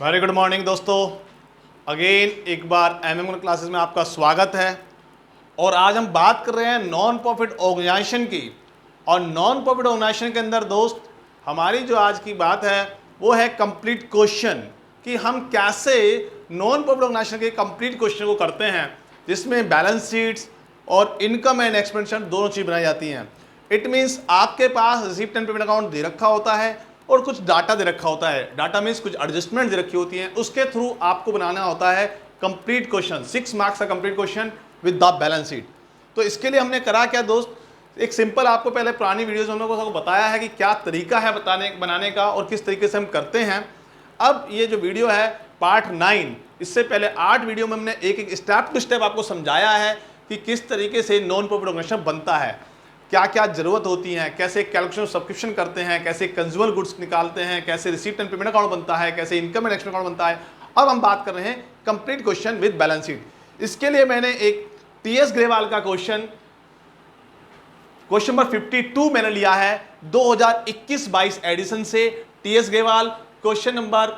Very good morning दोस्तों। Again एक बार MM classes में आपका स्वागत है। और आज हम बात कर रहे हैं नॉन प्रॉफिट ऑर्गेनाइजेशन की। और नॉन प्रॉफिट ऑर्गेनाइजेशन के अंदर दोस्त हमारी जो आज की बात है वो है कंप्लीट क्वेश्चन, कि हम कैसे नॉन प्रॉफिट ऑर्गेनाइजेशन के कंप्लीट क्वेश्चन को करते हैं, जिसमें बैलेंस शीट्स और इनकम एंड एक्सपेंडिचर दोनों चीज़ बनाई जाती हैं। इट मीन्स आपके पास रिसीप्ट एंड पेमेंट अकाउंट दे रखा होता है और कुछ डाटा दे रखा होता है। डाटा मीन्स कुछ एडजस्टमेंट दे रखी होती हैं, उसके थ्रू आपको बनाना होता है कंप्लीट क्वेश्चन। 6 मार्क्स का complete question with the balance sheet. तो इसके लिए हमने करा क्या दोस्त, एक सिंपल आपको पहले पुरानी वीडियोस में हम लोगों को बताया है कि क्या तरीका है बनाने का और किस तरीके से हम करते हैं। अब ये जो वीडियो है पार्ट 9, इससे पहले 8 वीडियो में हमने एक एक स्टेप टू स्टेप आपको समझाया है कि किस तरीके से नॉन प्रॉफिट ऑर्गेनाइजेशन बनता है, क्या क्या जरूरत होती है, कैसे कैलकुलेशन सब्सक्रिप्शन करते हैं, कैसे कंज्यूमर गुड्स निकालते हैं, कैसे रिसीप्ट एंड पेमेंट अकाउंट बनता है, कैसे इनकम एंड एक्सपेंस अकाउंट बनता है। अब हम बात कर रहे हैं complete question with balance sheet. इसके लिए मैंने एक टीएस ग्रेवाल का क्वेश्चन नंबर 52 मैंने लिया है 2021-22 एडिशन से। टीएस ग्रेवाल क्वेश्चन नंबर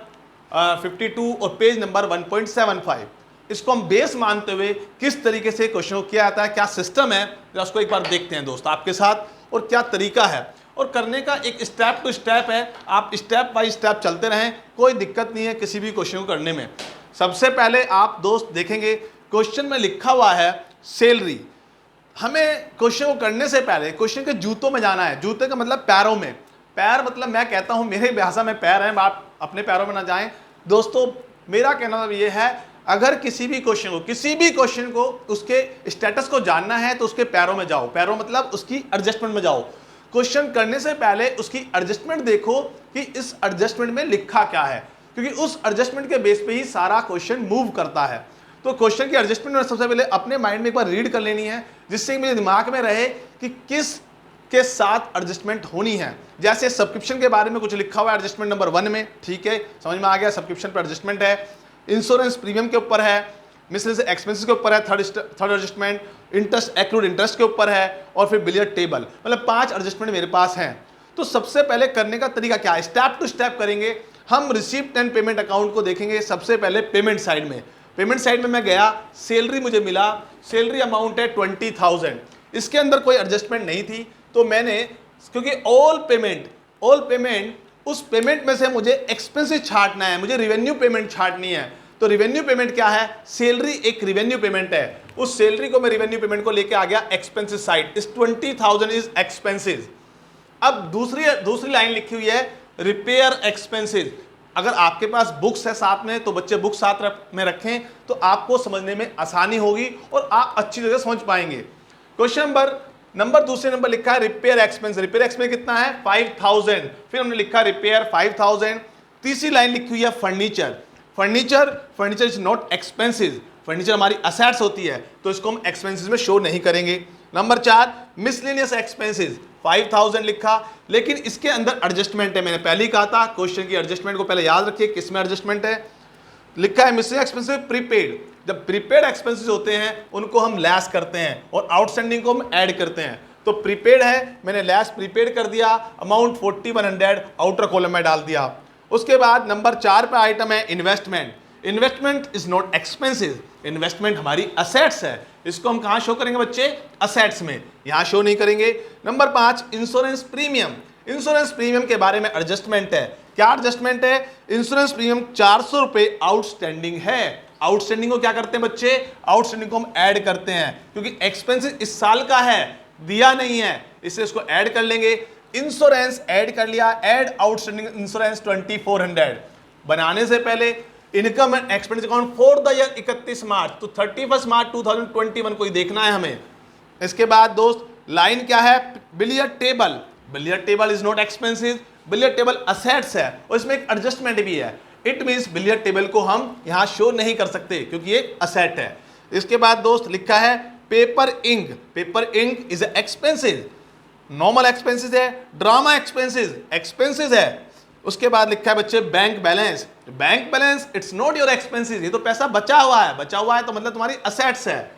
52 और पेज नंबर 1.75। इसको हम बेस मानते हुए किस तरीके से क्वेश्चन को किया जाता है, क्या सिस्टम है, उसको एक बार देखते हैं दोस्त आपके साथ, और क्या तरीका है और करने का एक स्टेप टू स्टेप है। आप स्टेप बाय स्टेप चलते रहें, कोई दिक्कत नहीं है किसी भी क्वेश्चन को करने में। सबसे पहले आप दोस्त देखेंगे क्वेश्चन में लिखा हुआ है सैलरी। हमें क्वेश्चन को करने से पहले क्वेश्चन के जूतों में जाना है। जूते का मतलब पैरों में। पैर मतलब मैं कहता हूं मेरे भाषा में पैर हैं, आप अपने पैरों में ना जाएं दोस्तों। मेरा कहना ये है, अगर किसी भी क्वेश्चन को उसके स्टेटस को जानना है तो उसके पैरों में जाओ। पैरों मतलब उसकी एडजस्टमेंट में जाओ। क्वेश्चन करने से पहले उसकी एडजस्टमेंट देखो कि इस एडजस्टमेंट में लिखा क्या है, क्योंकि उस एडजस्टमेंट के बेस पे ही सारा क्वेश्चन मूव करता है। तो क्वेश्चन की एडजस्टमेंट में सबसे पहले अपने माइंड में एक बार रीड कर लेनी है, जिससे मेरे दिमाग में रहे कि किस के साथ एडजस्टमेंट होनी है। जैसे सब्सक्रिप्शन के बारे में कुछ लिखा हुआ है एडजस्टमेंट नंबर 1 में, ठीक है, समझ में आ गया, सब्सक्रिप्शन पर एडजस्टमेंट है। इंश्योरेंस प्रीमियम के ऊपर है, मिसलेनियस एक्सपेंसेस के ऊपर है, third adjustment, interest accrued interest के ऊपर है, और फिर बिलियर्ड टेबल। मतलब 5 एडजस्टमेंट मेरे पास हैं। तो सबसे पहले करने का तरीका क्या है, स्टेप टू स्टेप करेंगे हम। रिसीप्ट एंड पेमेंट अकाउंट को देखेंगे सबसे पहले पेमेंट साइड में। पेमेंट साइड में मैं गया, सैलरी मुझे मिला, सैलरी अमाउंट है 20,000। इसके अंदर कोई एडजस्टमेंट नहीं थी, तो मैंने, क्योंकि ऑल पेमेंट उस पेमेंट में से मुझे एक्सपेंसेस छांटना है, मुझे रिवेन्यू पेमेंट छांटनी है। तो रिवेन्यू पेमेंट क्या है, सैलरी एक रिवेन्यू पेमेंट है। उस सैलरी को मैं रिवेन्यू पेमेंट को लेके आ गया एक्सपेंसेस साइड। इस 20,000 इज एक्सपेंसेस। अब दूसरी लाइन लिखी हुई है रिपेयर एक्सपेंसेस। अगर आपके पास बुक्स है साथ में तो बच्चे बुक्स साथ में रखें, तो आपको समझने में आसानी होगी और आप अच्छी तरह समझ पाएंगे। क्वेश्चन नंबर दूसरे नंबर लिखा है रिपेयर एक्सपेंस। रिपेयर एक्सपेंस कितना है, 5,000। फिर हमने लिखा रिपेयर 5,000। तीसरी लाइन लिखी हुई है furniture is not expenses. Furniture हमारी असेट्स होती है, तो इसको हम एक्सपेंसेस में शो नहीं करेंगे। नंबर 4 मिसलेनियस एक्सपेंसेस, 5,000 लिखा, लेकिन इसके अंदर एडजस्टमेंट है। मैंने पहले ही कहा था क्वेश्चन की एडजस्टमेंट को पहले याद रखिए, किसमें एडजस्टमेंट है। लिखा है मिसलेनियस एक्सपेंसेस प्रीपेड। जब प्रीपेड एक्सपेंसेस होते हैं उनको हम लेस करते हैं और आउटस्टैंडिंग को हम ऐड करते हैं। तो प्रीपेड है, मैंने लेस प्रीपेड कर दिया, अमाउंट 4100 आउटर कॉलम में डाल दिया। उसके बाद नंबर 4 पे आइटम है investment. Investment is not expensive. Investment हमारी असेट्स है, इसको हम कहां शो करेंगे बच्चे, असेट्स में, यहां शो नहीं करेंगे। Number 5 insurance premium. Insurance premium के बारे में एडजस्टमेंट है। क्या एडजस्टमेंट है, इंश्योरेंस प्रीमियम 400 रुपए आउटस्टैंडिंग है। आउटस्टैंडिंग को क्या करते हैं बच्चे, आउटस्टैंडिंग को हम ऐड करते हैं, क्योंकि एक्सपेंसिस इस साल का है, दिया नहीं है, इसलिए इसको ऐड कर लेंगे। इंश्योरेंस ऐड कर लिया, ऐड आउटस्टैंडिंग इंश्योरेंस 2400। बनाने से पहले income and expense account for the year 31 मार्च, तो 31 मार्च 2021 को ही देखना है हमें। इसके बाद दोस्त लाइन क्या है, billiard table. Billiard table is not expensive, billiard table assets है और इसमें एक एडजस्टमेंट भी है। इट मींस बिलियर्ड टेबल को हम यहां शो नहीं कर सकते क्योंकि ये असेट है। इसके बाद दोस्त लिखा है paper ink. Paper ink is expensive, normal expenses है, ड्रामा एक्सपेंसेस है। उसके बाद लिखा है बच्चे bank balance. Bank balance it's not your expenses, ये तो पैसा बचा हुआ है तो मतलब तुम्हारी असेट्स है।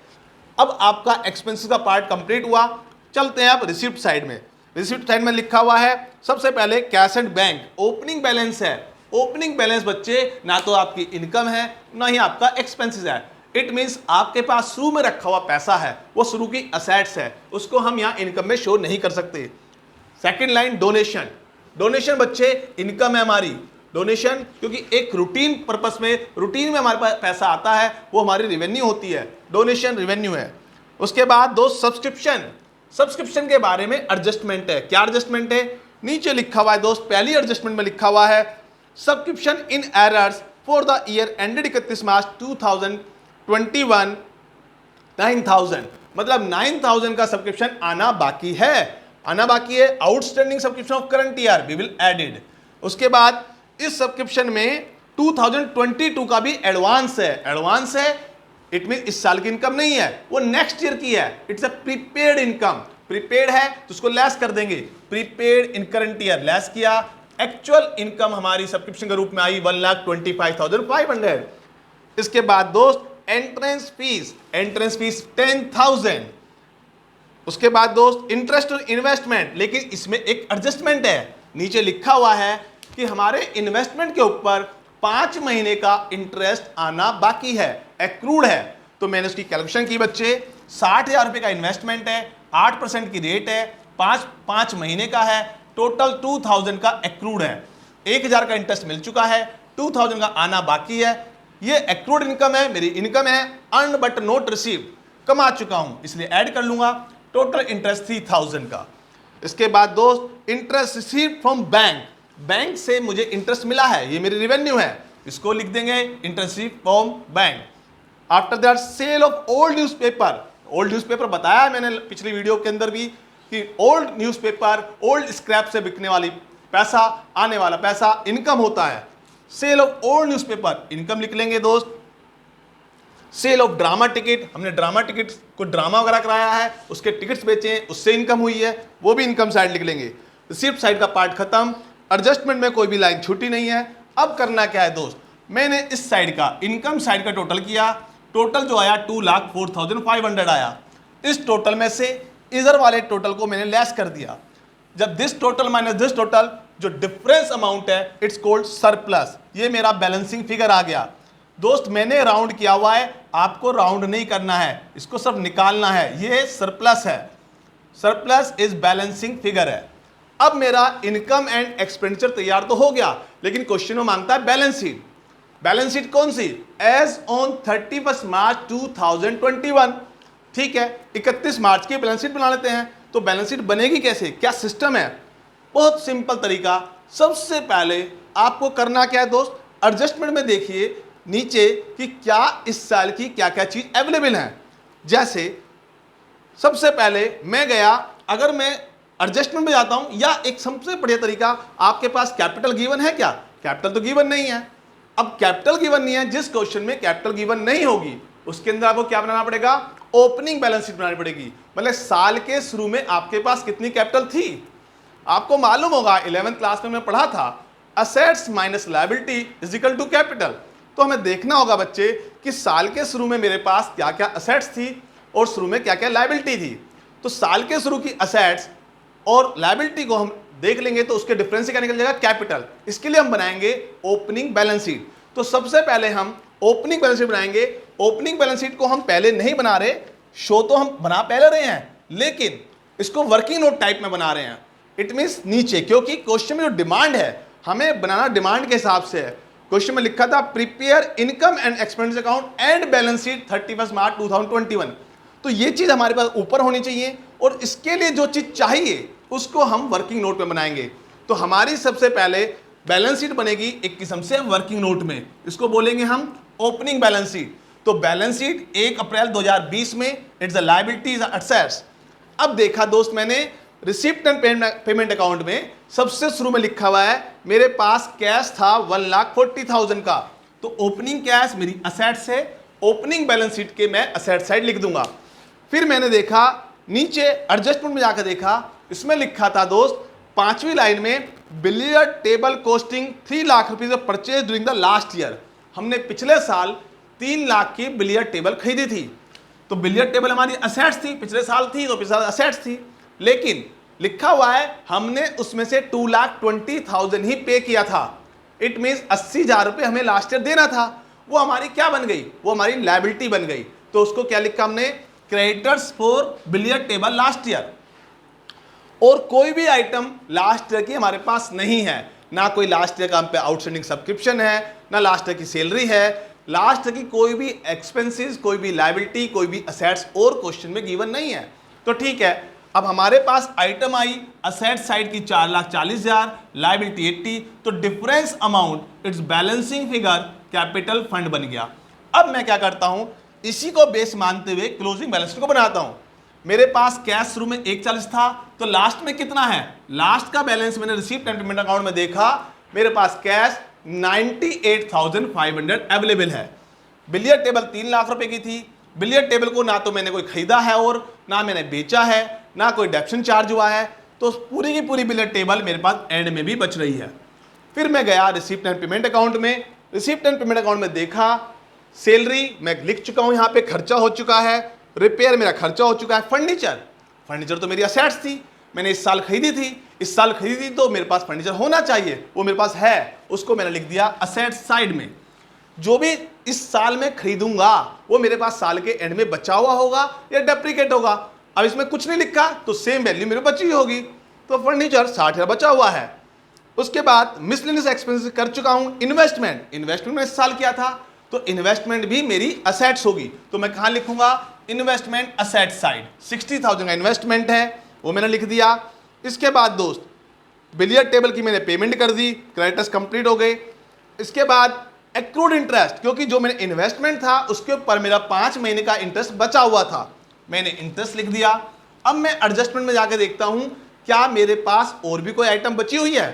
अब आपका एक्सपेंसेस का पार्ट कंप्लीट हुआ, चलते हैं आप रिसिप्ट साइड में। रिसिप्ट साइड में लिखा हुआ है सबसे पहले cash and bank, opening balance है। ओपनिंग बैलेंस बच्चे ना तो आपकी इनकम है ना ही आपका एक्सपेंसेस है। इट मीन्स आपके पास शुरू में रखा हुआ पैसा है, वो शुरू की असेट्स है, उसको हम यहाँ इनकम में शो नहीं कर सकते। Second line donation. डोनेशन बच्चे इनकम है हमारी, डोनेशन क्योंकि एक रूटीन पर्पस में, रूटीन में हमारे पास पैसा आता है, वो हमारी रेवेन्यू होती है, डोनेशन रेवेन्यू है। उसके बाद दोस्त सब्सक्रिप्शन। सब्सक्रिप्शन के बारे में एडजस्टमेंट है। क्या एडजस्टमेंट है? नीचे लिखा हुआ है दोस्त, पहली एडजस्टमेंट में लिखा हुआ है subscription in errors for the year ended 31 मार्च 2021 9,000, मतलब 9,000 का सब्सक्रिप्शन आना बाकी है, आना बाकी है। Outstanding subscription of current year we will added. उसके बाद इस सब्सक्रिप्शन में 2022 का भी एडवांस है, एडवांस है इट मीन इस साल की इनकम नहीं है, वो नेक्स्ट ईयर की है, it's a prepaid income. Prepaid है तो उसको लेस कर देंगे, प्रीपेड इन करंट ईयर लेस किया, एक्चुअल इनकम हमारी सब्सक्रिप्शन के रूप में आई 1,25,500। इसके बाद दोस्त एंट्रेंस फीस, एंट्रेंस फीस 10,000। उसके बाद दोस्त इंटरेस्ट और इन्वेस्टमेंट, लेकिन इसमें एक एडजस्टमेंट है, नीचे लिखा हुआ है कि हमारे इन्वेस्टमेंट के ऊपर 5 महीने का इंटरेस्ट आना बाकी है, एक्रूड है। तो मैंने उसकी कैलकुलेशन की बच्चे, 60,000 रुपये का इन्वेस्टमेंट है, 8% की रेट है, 5 महीने का है, टोटल 2,000 का एक्रूड है, 1,000 का इंटरेस्ट मिल चुका है, 2,000 का आना बाकी है। ये एक्रूड इनकम है, मेरी इनकम है, अर्न बट नॉट रिसीव्ड, कमा चुका हूं इसलिए ऐड कर लूंगा, टोटल इंटरेस्ट 3,000 का। इसके बाद दोस्त interest received from bank, bank से मुझे इंटरेस्ट मिला है, ये मेरी रेवेन्यू है, इसको लिख देंगे interest received from bank. After that sale of old newspaper, old newspaper बताया मैंने पिछली वीडियो के अंदर भी कि ओल्ड न्यूज़पेपर, ओल्ड स्क्रैप से बिकने वाली पैसा, आने वाला पैसा इनकम होता है। Sale of old newspaper income लिख लेंगे दोस्त। सेल ऑफ ड्रामा टिकट, हमने ड्रामा टिकट को ड्रामा वगैरह कराया है, उसके टिकट्स बेचे हैं, उससे इनकम हुई है, वो भी इनकम साइड लिख लेंगे। रिसिप्ट साइड का पार्ट खत्म, एडजस्टमेंट में कोई भी लाइन छूटी नहीं है। अब करना क्या है दोस्त, मैंने इस साइड का इनकम साइड का टोटल किया, टोटल जो आया 2,04,500 आया। इस टोटल में से इधर वाले टोटल को मैंने लेस कर दिया। जब this total minus this total, जो डिफरेंस अमाउंट है इट्स कॉल्ड सरप्लस, ये मेरा बैलेंसिंग फिगर आ गया। दोस्त मैंने राउंड किया हुआ है, आपको राउंड नहीं करना है, इसको सब निकालना है, ये सरप्लस है, सरप्लस इज बैलेंसिंग फिगर है। अब मेरा इनकम एंड एक्सपेंडिचर तैयार तो हो गया, लेकिन क्वेश्चन में मांगता है बैलेंस शीट। बैलेंस शीट कौन सी? एज ऑन 31 मार्च 2021, ठीक है, 31 मार्च की बैलेंस शीट बना लेते हैं। तो बैलेंस शीट बनेगी कैसे, क्या सिस्टम है? बहुत सिंपल तरीका। सबसे पहले आपको करना क्या है दोस्त, एडजस्टमेंट में देखिए नीचे कि क्या इस साल की क्या क्या चीज अवेलेबल है। जैसे सबसे पहले मैं गया, अगर मैं एडजस्टमेंट में जाता हूं, या एक सबसे बढ़िया तरीका, आपके पास कैपिटल गिवन है क्या? कैपिटल तो गिवन नहीं है। अब कैपिटल गिवन नहीं है, जिस क्वेश्चन में कैपिटल गिवन नहीं होगी उसके अंदर आपको क्या बनाना पड़ेगा? ओपनिंग बैलेंस शीट बनानी पड़ेगी। मतलब साल के शुरू में आपके पास कितनी कैपिटल थी, आपको मालूम होगा 11th क्लास में मैं पढ़ा था, assets minus liability is equal to capital. तो हमें देखना होगा बच्चे कि साल के शुरू में मेरे पास क्या क्या असेट्स थी और शुरू में क्या क्या लायबिलिटी थी। तो साल के शुरू की असेट्स और लायबिलिटी को हम देख लेंगे तो उसके डिफरेंस से क्या निकल जाएगा? कैपिटल। इसके लिए हम बनाएंगे ओपनिंग बैलेंस शीट। तो सबसे पहले हम ओपनिंग बैलेंस शीट बनाएंगे। ओपनिंग बैलेंस शीट को हम पहले नहीं बना रहे, शो तो हम बना पहले रहे हैं, लेकिन इसको वर्किंग नोट टाइप में बना रहे हैं। इट मीन्स नीचे, क्योंकि क्वेश्चन में जो डिमांड है हमें बनाना डिमांड के हिसाब से है। क्वेश्चन में लिखा था prepare income and expenditure account and balance sheet 31 मार्च 2021। तो ये चीज हमारे पास ऊपर होनी चाहिए, और इसके लिए जो चीज चाहिए उसको हम वर्किंग नोट में बनाएंगे। तो हमारी सबसे पहले बैलेंस शीट बनेगी एक किस्म से वर्किंग नोट में, इसको बोलेंगे हम ओपनिंग बैलेंस शीट। तो बैलेंस शीट 1 अप्रैल 2020 में, इट्स द लायबिलिटीज एसेट्स। अब देखा दोस्त मैंने रिसिप्ट एंड पेमेंट अकाउंट में सबसे शुरू में लिखा हुआ है मेरे पास कैश था 1,40,000 का। तो ओपनिंग कैश मेरी असेट्स है, ओपनिंग बैलेंस शीट के मैं असेट साइड लिख दूंगा। फिर मैंने देखा नीचे एडजस्टमेंट में जाकर देखा, इसमें लिखा था दोस्त 5वीं लाइन में billiard table costing 3 lakh rupees purchase during the last year. हमने पिछले साल 3 लाख की बिलियर्ड टेबल खरीदी थी। तो बिलियर्ड टेबल हमारी असेट्स थी, पिछले साल थी तो पिछले साल असेट्स थी, लेकिन लिखा हुआ है हमने उसमें से 2,20,000 ही पे किया था। इट मीन्स 80,000 रुपये हमें लास्ट ईयर देना था, वो हमारी क्या बन गई, वो हमारी लायबिलिटी बन गई। तो उसको क्या लिखा हमने, creditors for billiard table last year. और कोई भी आइटम लास्ट ईयर की हमारे पास नहीं है, ना कोई लास्ट ईयर का हम पे आउटस्टैंडिंग सब्सक्रिप्शन है, ना लास्ट ईयर की सैलरी है, लास्ट ईयर की कोई भी एक्सपेंसेस, कोई भी लायबिलिटी, कोई भी असेट्स और क्वेश्चन में गिवन नहीं है। तो ठीक है, अब हमारे पास आइटम आई असेट साइड की 4,40,000, लायबिलिटी 80, तो difference amount it's balancing figure capital fund बन गया। अब मैं क्या करता हूं, इसी को बेस मानते हुए क्लोजिंग बैलेंस शीट को बनाता हूं। मेरे पास कैश शुरू में 140 था, तो लास्ट में कितना है, लास्ट का बैलेंस मैंने रिसीव्ड एंड पेमेंट अकाउंट में देखा, मेरे पास कैश 98,500 अवेलेबल है। बिलियर्ड टेबल 3 लाख रुपए की थी। बिलियर्ड टेबल को ना तो मैंने कोई खरीदा है और ना मैंने बेचा है, ना कोई डेप्शन चार्ज हुआ है, तो पूरी की पूरी बिलियर्ड टेबल मेरे पास एंड में भी बच रही है। फिर मैं गया रिसीप्ट एंड पेमेंट अकाउंट में, रिसीप्ट एंड पेमेंट अकाउंट में देखा सैलरी मैं लिख चुका हूं, यहाँ पे खर्चा हो चुका है, रिपेयर मेरा खर्चा हो चुका है, फर्नीचर तो मेरी असेट्स थी, मैंने इस साल खरीदी थी, तो मेरे पास फर्नीचर होना चाहिए, वो मेरे पास है, उसको मैंने लिख दिया असेट साइड में। जो भी इस साल में खरीदूंगा वो मेरे पास साल के एंड में बचा हुआ होगा या डेप्रिकेट होगा। अब इसमें कुछ नहीं लिखा तो सेम वैल्यू मेरे बची होगी, तो फर्नीचर 60,000 बचा हुआ है। उसके बाद मिसलेनियस एक्सपेंसेस कर चुका हूं। इन्वेस्टमेंट मैंने इस साल किया था, तो इन्वेस्टमेंट भी मेरी असेट्स होगी, तो मैं कहां लिखूंगा, इन्वेस्टमेंट असेट साइड। 60,000 का इन्वेस्टमेंट है, वो मैंने लिख दिया। इसके बाद दोस्त बिलियर्ड टेबल की मैंने पेमेंट कर दी, क्रेडिटर्स कंप्लीट हो गए। इसके बाद एक्रूड इंटरेस्ट, क्योंकि जो मैंने इन्वेस्टमेंट था उसके ऊपर मेरा 5 महीने का इंटरेस्ट बचा हुआ था, मैंने इंटरेस्ट लिख दिया। अब मैं एडजस्टमेंट में जाकर देखता हूं क्या मेरे पास और भी कोई आइटम बची हुई है।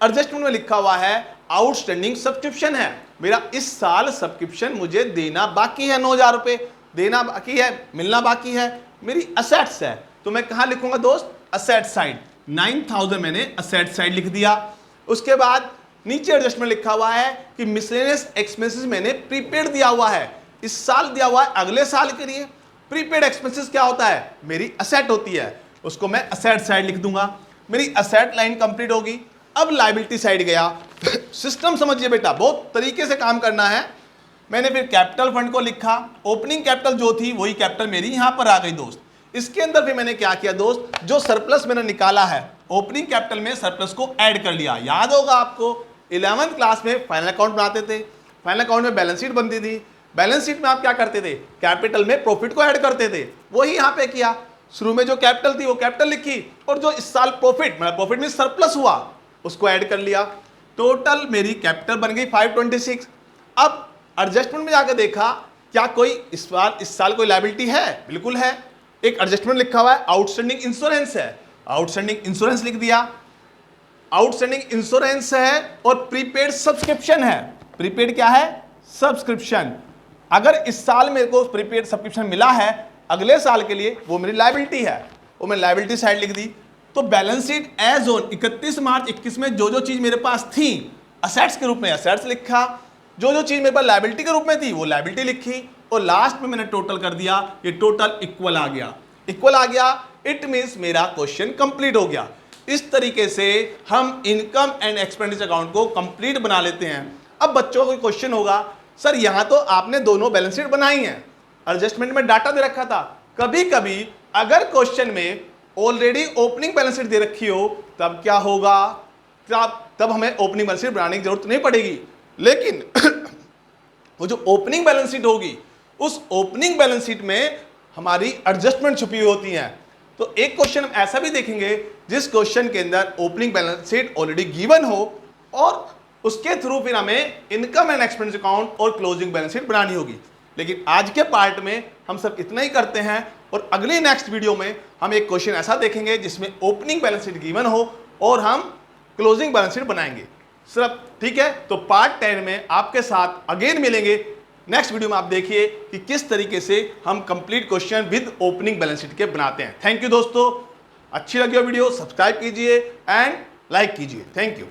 एडजस्टमेंट में लिखा हुआ है आउटस्टैंडिंग सब्सक्रिप्शन है, मेरा इस साल सब्सक्रिप्शन मुझे देना बाकी है, 9,000 रुपये देना बाकी है, मिलना बाकी है, मेरी असेट्स है, तो मैं कहां लिखूंगा दोस्त, असेट साइड। 9,000 मैंने असेट साइड लिख दिया। उसके बाद नीचे एडजस्टमेंट लिखा हुआ है कि मिसलेनियस एक्सपेंसेस मैंने प्रीपेड दिया हुआ है, इस साल दिया हुआ है अगले साल के लिए। प्रीपेड एक्सपेंसेस क्या होता है, मेरी असेट होती है, उसको मैं असेट साइड लिख दूंगा। मेरी असेट लाइन कंप्लीट होगी। अब लायबिलिटी साइड गया। सिस्टम समझिए बेटा, बहुत तरीके से काम करना है। मैंने फिर कैपिटल फंड को लिखा, ओपनिंग कैपिटल जो थी वही कैपिटल मेरी यहां पर आ गई दोस्त। इसके अंदर भी मैंने क्या किया दोस्त, जो सरप्लस मैंने निकाला है ओपनिंग कैपिटल में सरप्लस को ऐड कर लिया। याद होगा आपको 11वीं क्लास में फाइनल अकाउंट बनाते थे, फाइनल अकाउंट में बैलेंस शीट बनती थी, बैलेंस शीट में आप क्या करते थे, कैपिटल में प्रॉफिट को ऐड करते थे, वही यहाँ पे किया। शुरू में जो कैपिटल थी वो कैपिटल लिखी, और जो इस साल प्रॉफिट में सरप्लस हुआ उसको ऐड कर लिया। टोटल मेरी कैपिटल बन गई 526। अब एडजस्टमेंट में जाकर देखा क्या कोई इस साल कोई लायबिलिटी है, बिल्कुल है। एक एडजस्टमेंट लिखा हुआ है आउटस्टैंडिंग इंश्योरेंस है, आउटस्टैंडिंग इंश्योरेंस लिख दिया। आउटस्टैंडिंग इंश्योरेंस है और प्रीपेड सब्सक्रिप्शन है। प्रीपेड क्या है, सब्सक्रिप्शन। अगर इस साल मेरे को प्रीपेड सब्सक्रिप्शन मिला है अगले साल के लिए, वो मेरी लायबिलिटी है, वो मैं लायबिलिटी साइड लिख दी। तो बैलेंस शीट एज ऑन 31 मार्च 21 में जो जो चीज मेरे पास थी असेट्स के रूप में असेट्स लिखा, जो जो चीज मेरे पास लायबिलिटी के रूप में थी वो लायबिलिटी लिखी, और लास्ट में मैंने टोटल कर दिया, ये टोटल इक्वल आ गया। इट मीन्स मेरा क्वेश्चन कंप्लीट हो गया। इस तरीके से हम इनकम एंड एक्सपेंडिचर अकाउंट को कंप्लीट बना लेते हैं। अब बच्चों को क्वेश्चन होगा, सर यहां तो आपने दोनों बैलेंस शीट बनाई हैं, एडजस्टमेंट में डाटा दे रखा था, कभी कभी अगर क्वेश्चन में ऑलरेडी ओपनिंग बैलेंस शीट दे रखी हो तब क्या होगा, तब हमें ओपनिंग बैलेंस शीट बनाने की जरूरत नहीं पड़ेगी। लेकिन वो जो ओपनिंग बैलेंस शीट होगी उस ओपनिंग बैलेंस शीट में हमारी एडजस्टमेंट छुपी हुई होती हैं। तो एक क्वेश्चन हम ऐसा भी देखेंगे जिस क्वेश्चन के अंदर opening balance sheet already given हो और उसके थ्रू फिर हमें इनकम एंड एक्सपेंस अकाउंट और क्लोजिंग बैलेंस शीट बनानी होगी। लेकिन आज के पार्ट में हम सब इतना ही करते हैं, और अगली नेक्स्ट वीडियो में हम एक क्वेश्चन ऐसा देखेंगे जिसमें ओपनिंग बैलेंस शीट गिवन हो और हम क्लोजिंग बैलेंस शीट बनाएंगे सिर्फ। ठीक है, तो पार्ट 10 में आपके साथ अगेन मिलेंगे। नेक्स्ट वीडियो में आप देखिए कि किस तरीके से हम complete question with opening balance sheet के बनाते हैं। थैंक यू दोस्तों, अच्छी लगी हो वीडियो सब्सक्राइब कीजिए एंड लाइक कीजिए। Thank you.